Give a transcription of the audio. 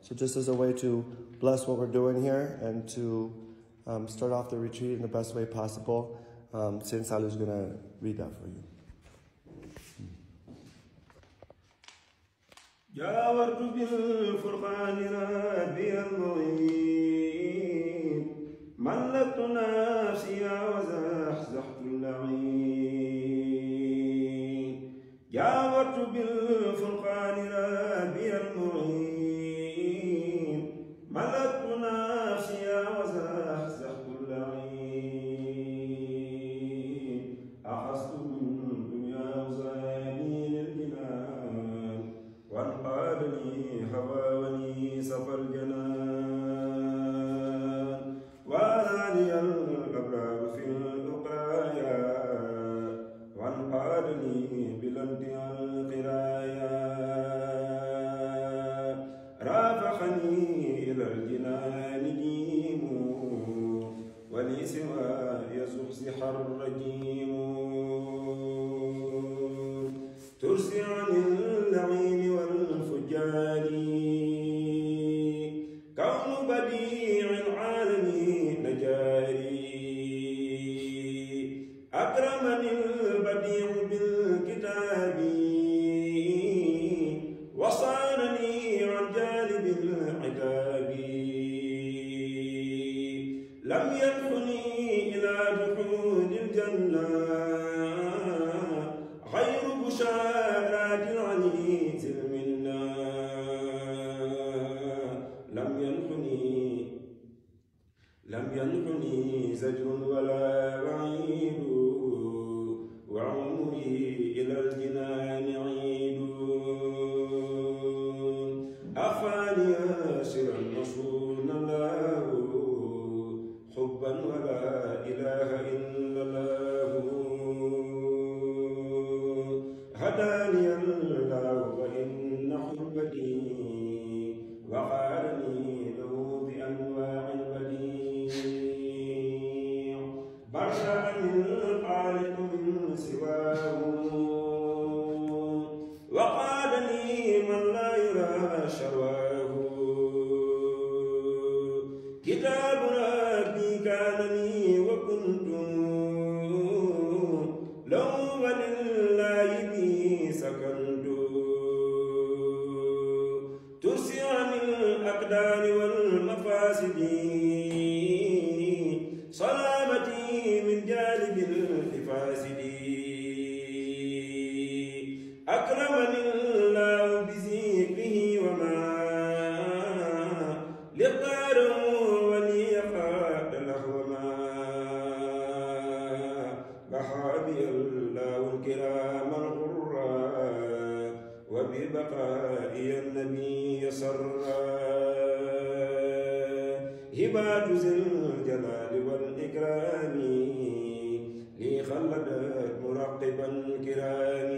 So just as a way to bless what we're doing here and to start off the retreat in the best way possible, Saint Salu is going to read that for you. جاورت بالفرقان ربي المعين ملكت نفسي وزحزحت اللعين جاورت بالفرقان ربي المعين ملكت نفسي وزحزحت اللعين أخذت من دنيا وزاني للجنان وانقاد لي هواوني سفر الجنان واراني الأبرار في الأقرايا وانقاد لي بلند القرايا رافقني إلى الجنان جيم ولي سوى يزحزح الرجيم ترسي عن اللعين والفجار كون بديع العالمين جاري أكرمني البديع بالكتاب وصانني عن جانب العتاب لم يدخلني إلى دخول الجنة غير بشارات العنيت المنى لم ينحني زجر ولا وعيد وعمري إلى الجنان عيد أخفاني سرا مصون الله حبا ولا إله إلا الله هداني الله وإن حبتي وقالني له بأنواع البديع برأني الخالق من سواه وقالني من لا يرى شواه كتاب ربي كان لي وكنت له ولله بي سكنت ترسي عن الأقدار والمفاسد سلامتي من جانب الفاسد أكرمني الله بذكره وما لقدر ولي قاد له ما بحابي الله الكرام الغراء وببقائي النبي سرا هبات ذي الجلال والإكرام لي خلدت مرقبا الكرام